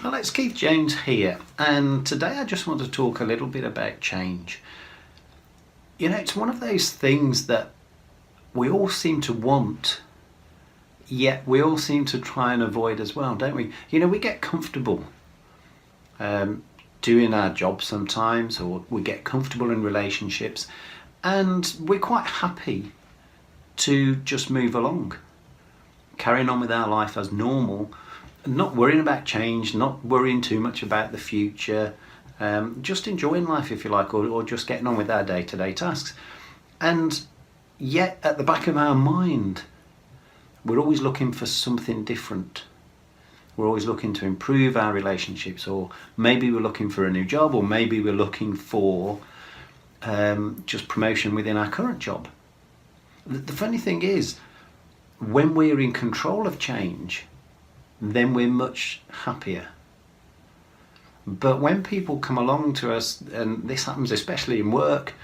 Hello, it's Keith Jones here, and today I just want to talk a little bit about change. You know, it's one of those things that we all seem to want, yet we all seem to try and avoid as well, don't we? You know, we get comfortable doing our job sometimes, or we get comfortable in relationships, and we're quite happy to just move along, carrying on with our life as normal, not worrying about change, not worrying too much about the future, just enjoying life, if you like, or just getting on with our day-to-day tasks. And yet at the back of our mind, we're always looking for something different. We're always looking to improve our relationships, or maybe we're looking for a new job, or maybe we're looking for just promotion within our current job. The funny thing is, when we're in control of change, then we're much happier. But when people come along to us, and this happens especially in work,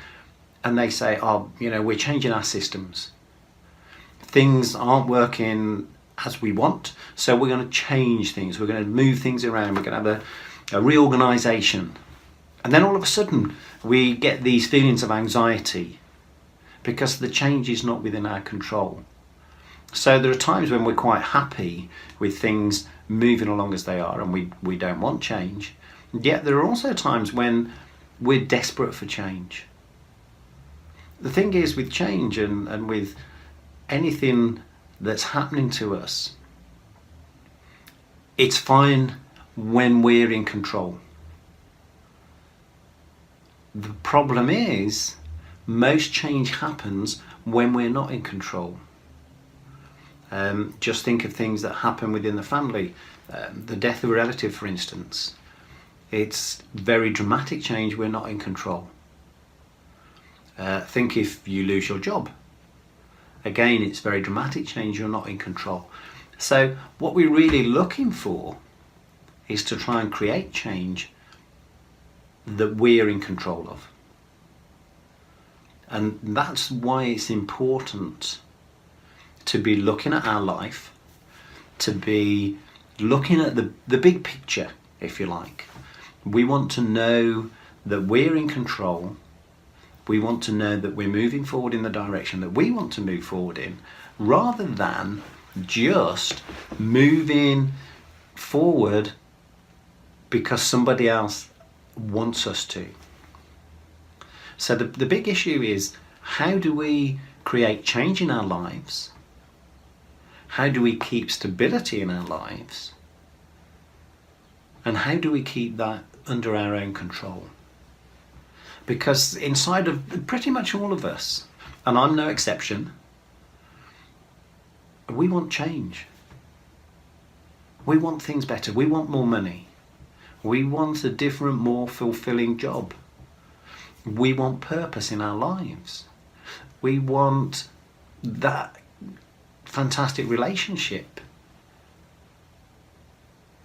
and they say, oh, you know, we're changing our systems. Things aren't working as we want, so we're going to change things. We're going to move things around. We're going to have a reorganization. And then all of a sudden, we get these feelings of anxiety because the change is not within our control. So there are times when we're quite happy with things moving along as they are, and we don't want change. Yet there are also times when we're desperate for change. The thing is with change and with anything that's happening to us, it's fine when we're in control. The problem is, most change happens when we're not in control. Just think of things that happen within the family. The death of a relative, for instance. It's very dramatic change. We're not in control. Think if you lose your job. Again, it's very dramatic change. You're not in control. So what we're really looking for is to try and create change that we're in control of. And that's why it's important to be looking at our life, to be looking at the big picture, if you like. We want to know that we're in control. We want to know that we're moving forward in the direction that we want to move forward in, rather than just moving forward because somebody else wants us to. So the big issue is, how do we create change in our lives? How do we keep stability in our lives? And how do we keep that under our own control? Because inside of pretty much all of us, and I'm no exception, we want change. We want things better. We want more money. We want a different, more fulfilling job. We want purpose in our lives. We want that fantastic relationship.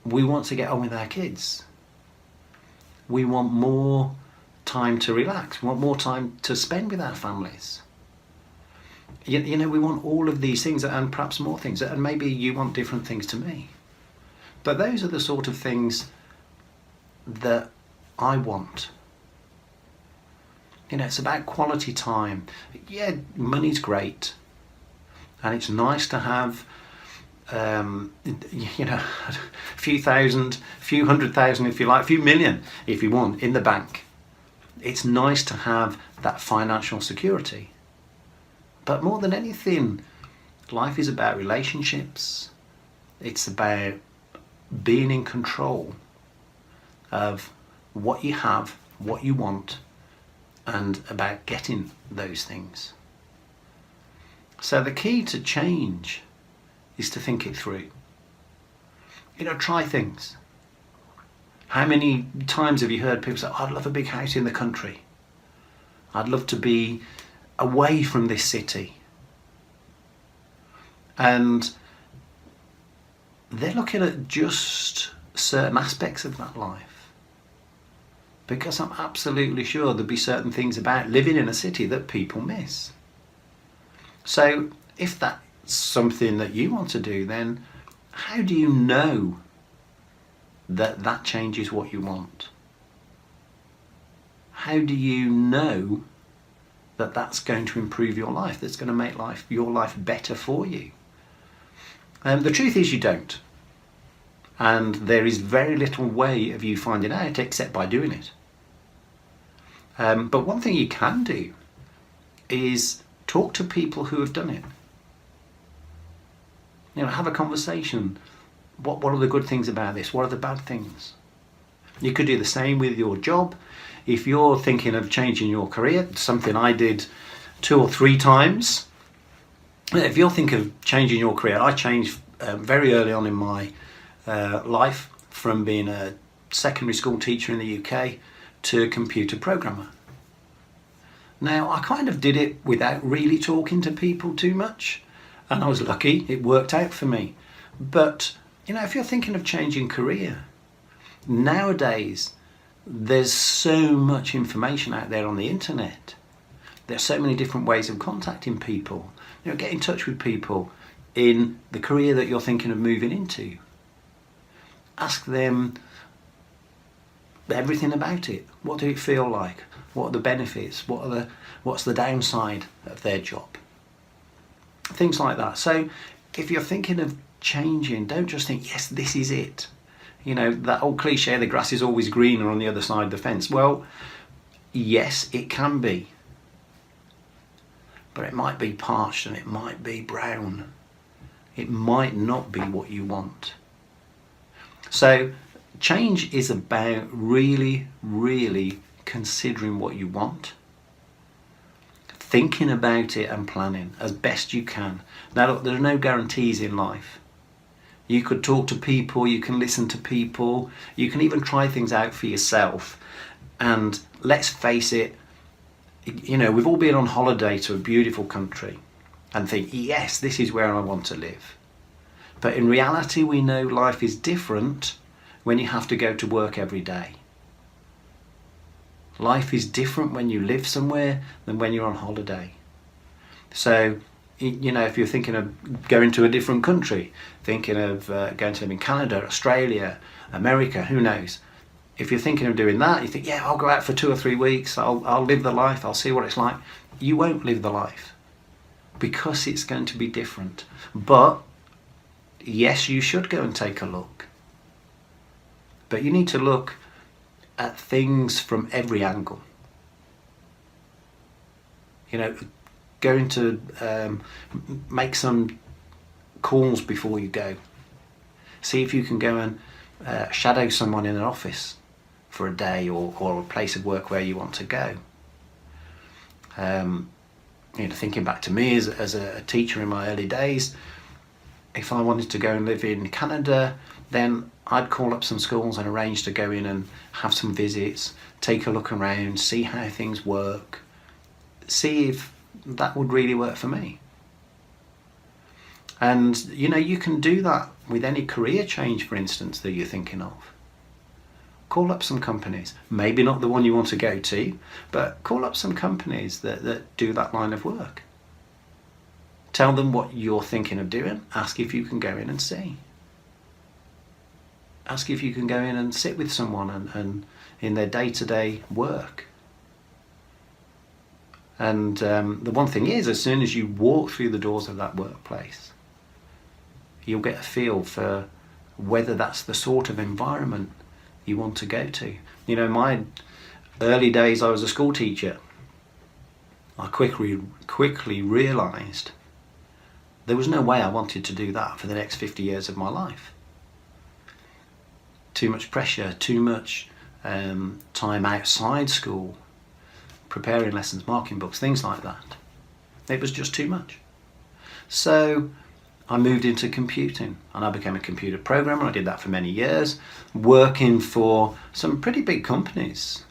We want to get on with our kids. We want more time to relax. We want more time to spend with our families. You know, we want all of these things, and perhaps more things, and maybe you want different things to me. But those are the sort of things that I want. You know, it's about quality time. Yeah, money's great. And it's nice to have, you know, a few thousand, a few 100,000 if you like, a few million if you want, in the bank. It's nice to have that financial security. But more than anything, life is about relationships. It's about being in control of what you have, what you want, and about getting those things. So the key to change is to think it through. You know, try things. How many times have you heard people say, oh, I'd love a big house in the country. I'd love to be away from this city. And they're looking at just certain aspects of that life. Because I'm absolutely sure there'll be certain things about living in a city that people miss. So if that's something that you want to do, then how do you know that that change is what you want? How do you know that that's going to improve your life, that's going to make your life better for you? The truth is you don't. And there is very little way of you finding out except by doing it. But one thing you can do is talk to people who have done it. Have a conversation. What are the good things about this? What are the bad things? You could do the same with your job. If you're thinking of changing your career, something I did 2 or 3 times. If you're thinking of changing your career, I changed very early on in my life from being a secondary school teacher in the UK to a computer programmer. Now, I kind of did it without really talking to people too much, and I was lucky, it worked out for me. But, if you're thinking of changing career, nowadays, there's so much information out there on the internet. There's so many different ways of contacting people. Get in touch with people in the career that you're thinking of moving into. Ask them everything about it. What do it feel like? What are the benefits? What's the downside of their job? Things like that. So if you're thinking of changing, don't just think, yes, this is it. That old cliche, the grass is always greener on the other side of the fence. Well, yes, it can be. But it might be parched and it might be brown. It might not be what you want. So change is about really, really considering what you want, thinking about it and planning as best you can. Now, look, there are no guarantees in life. You could talk to people, you can listen to people, you can even try things out for yourself. And let's face it, we've all been on holiday to a beautiful country and think, yes, this is where I want to live. But in reality, we know life is different when you have to go to work every day. Life is different when you live somewhere than when you're on holiday. So, if you're thinking of going to a different country, thinking of going to live in Canada, Australia, America, who knows? If you're thinking of doing that, you think, yeah, I'll go out for 2 or 3 weeks, I'll live the life, I'll see what it's like. You won't live the life because it's going to be different. But yes, you should go and take a look. But you need to look at things from every angle. Going to make some calls before you go. See if you can go and shadow someone in an office for a day or a place of work where you want to go. Thinking back to me as a teacher in my early days, if I wanted to go and live in Canada, then I'd call up some schools and arrange to go in and have some visits, take a look around, see how things work, see if that would really work for me. And you can do that with any career change, for instance, that you're thinking of. Call up some companies, maybe not the one you want to go to, but call up some companies that do that line of work. Tell them what you're thinking of doing, ask if you can go in and see. Ask if you can go in and sit with someone and in their day-to-day work. And the one thing is, as soon as you walk through the doors of that workplace, you'll get a feel for whether that's the sort of environment you want to go to. My early days, I was a school teacher. I quickly realised there was no way I wanted to do that for the next 50 years of my life. Too much pressure, too much time outside school, preparing lessons, marking books, things like that. It was just too much. So I moved into computing and I became a computer programmer. I did that for many years, working for some pretty big companies.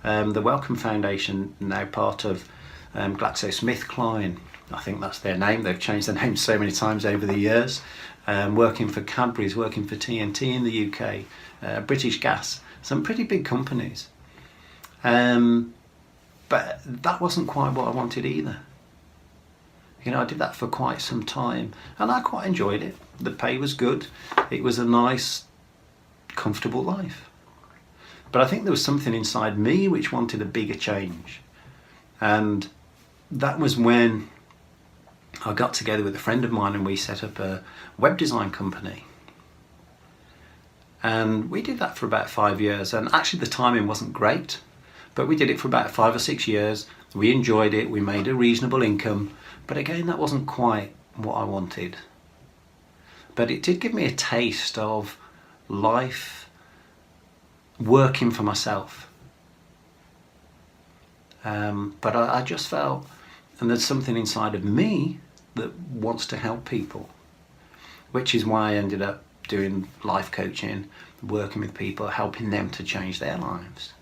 The Wellcome Foundation, now part of GlaxoSmithKline, I think that's their name. They've changed their name so many times over the years. Working for Cadbury's, working for TNT in the UK, British Gas, some pretty big companies. But that wasn't quite what I wanted either. I did that for quite some time and I quite enjoyed it. The pay was good. It was a nice comfortable life. But I think there was something inside me which wanted a bigger change. And that was when I got together with a friend of mine and we set up a web design company. And we did that for about 5 years. And actually the timing wasn't great, but we did it for about 5 or 6 years. We enjoyed it. We made a reasonable income. But again, that wasn't quite what I wanted. But it did give me a taste of life working for myself. But I just felt, and there's something inside of me that wants to help people, which is why I ended up doing life coaching, working with people, helping them to change their lives.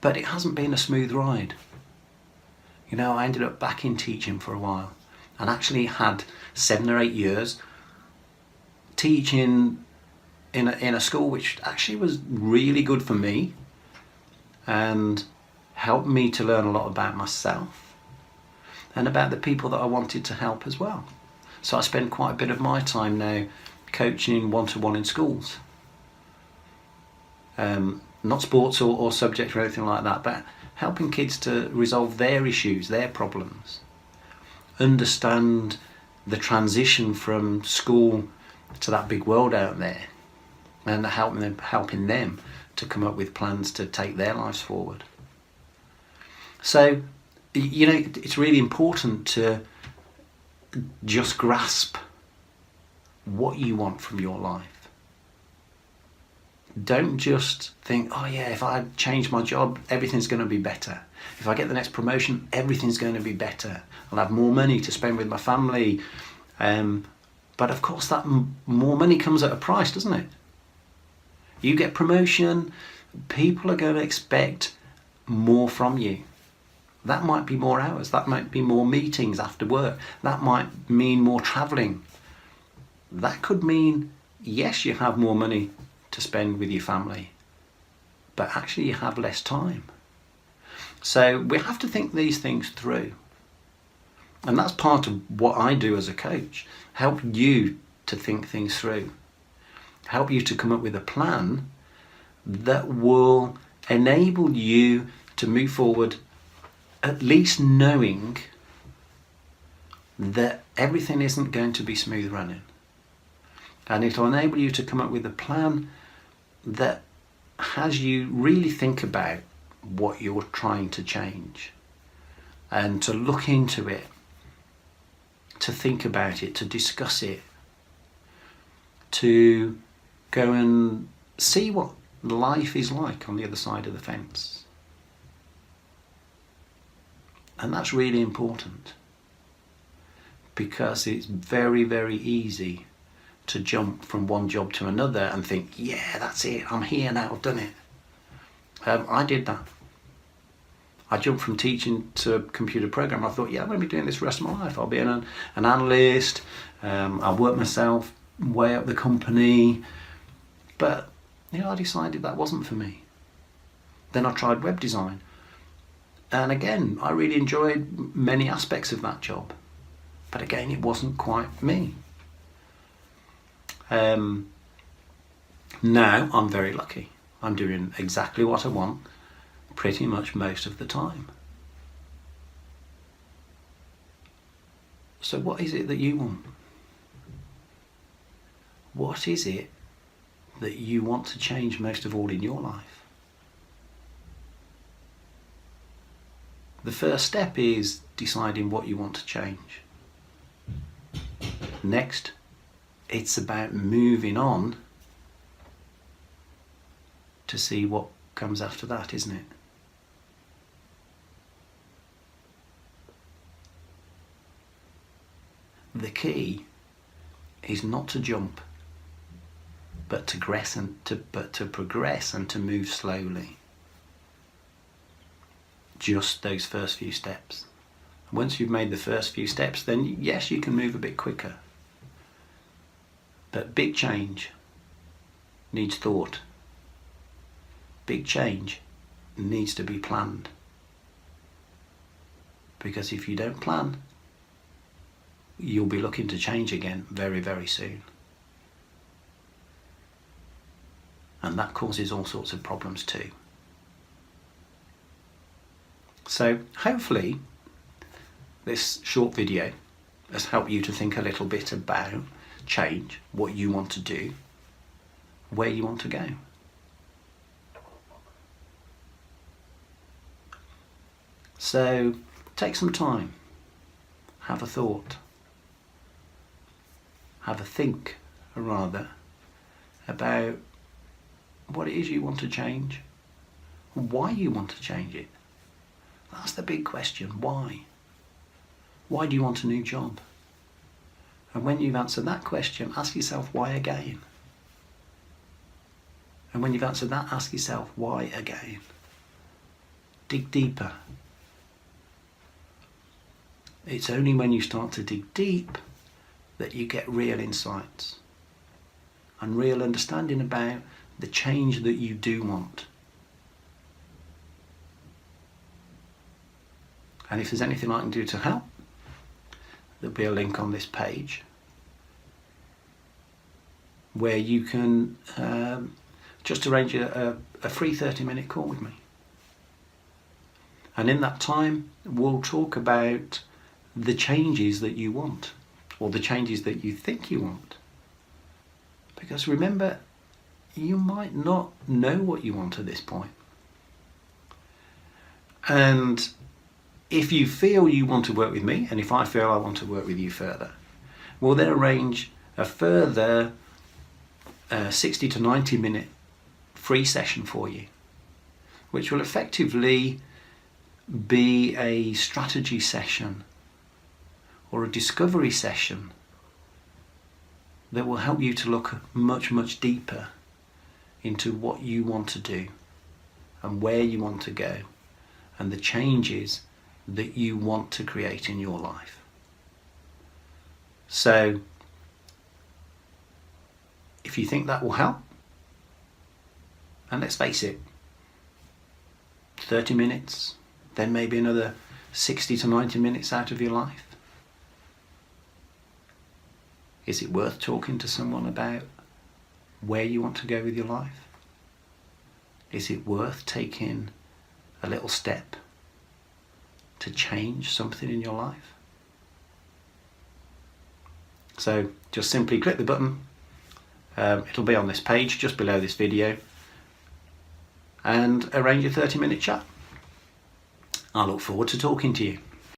But it hasn't been a smooth ride. You know, I ended up back in teaching for a while and actually had 7 or 8 years teaching in a school which actually was really good for me and helped me to learn a lot about myself and about the people that I wanted to help as well. So I spend quite a bit of my time now coaching one-to-one in schools. Not sports or subjects or anything like that, but helping kids to resolve their issues, their problems, understand the transition from school to that big world out there, and helping them to come up with plans to take their lives forward. So, you know, it's really important to just grasp what you want from your life. Don't just think, oh yeah, if I change my job, everything's going to be better. If I get the next promotion, everything's going to be better. I'll have more money to spend with my family. But of course that more money comes at a price, doesn't it? You get promotion, people are going to expect more from you. That might be more hours, that might be more meetings after work, that might mean more travelling. That could mean, yes, you have more money to spend with your family, but actually you have less time. So we have to think these things through. And that's part of what I do as a coach, help you to think things through, help you to come up with a plan that will enable you to move forward, at least knowing that everything isn't going to be smooth running. And it'll enable you to come up with a plan that has you really think about what you're trying to change and to look into it, to think about it, to discuss it, to go and see what life is like on the other side of the fence. And that's really important, because it's very, very easy to jump from one job to another and think, yeah, that's it, I'm here now, I've done it. I did that. I jumped from teaching to a computer programmer. I thought, yeah, I'm going to be doing this the rest of my life. I'll be an analyst, I'll work myself way up the company. But, you know, I decided that wasn't for me. Then I tried web design. And again, I really enjoyed many aspects of that job. But again, it wasn't quite me. Now I'm very lucky. I'm doing exactly what I want pretty much most of the time. So what is it that you want? What is it that you want to change most of all in your life? The first step is deciding what you want to change. Next, it's about moving on to see what comes after that, isn't it? The key is not to jump, but to progress and to move slowly. Just those first few steps. Once you've made the first few steps, then yes, you can move a bit quicker. But big change needs thought. Big change needs to be planned. Because if you don't plan, you'll be looking to change again very, very soon. and that causes all sorts of problems too. So hopefully this short video has helped you to think a little bit about change, what you want to do, where you want to go. So take some time, have a thought, have a think rather about what it is you want to change, why you want to change it. That's the big question. Why? Why do you want a new job? And when you've answered that question, ask yourself why again. And when you've answered that, ask yourself why again. Dig deeper. It's only when you start to dig deep that you get real insights and real understanding about the change that you do want. And if there's anything I can do to help, there'll be a link on this page where you can just arrange a free 30-minute call with me. And in that time, we'll talk about the changes that you want, or the changes that you think you want. Because remember, you might not know what you want at this point. And if you feel you want to work with me, and if I feel I want to work with you further, we'll then arrange a further 60 to 90 minute free session for you, which will effectively be a strategy session or a discovery session that will help you to look much, much deeper into what you want to do and where you want to go and the changes that you want to create in your life. So if you think that will help, and let's face it, 30 minutes, then maybe another 60 to 90 minutes out of your life. Is it worth talking to someone about where you want to go with your life? Is it worth taking a little step to change something in your life? So just simply click the button. It'll be on this page just below this video, and arrange a 30-minute chat. I look forward to talking to you.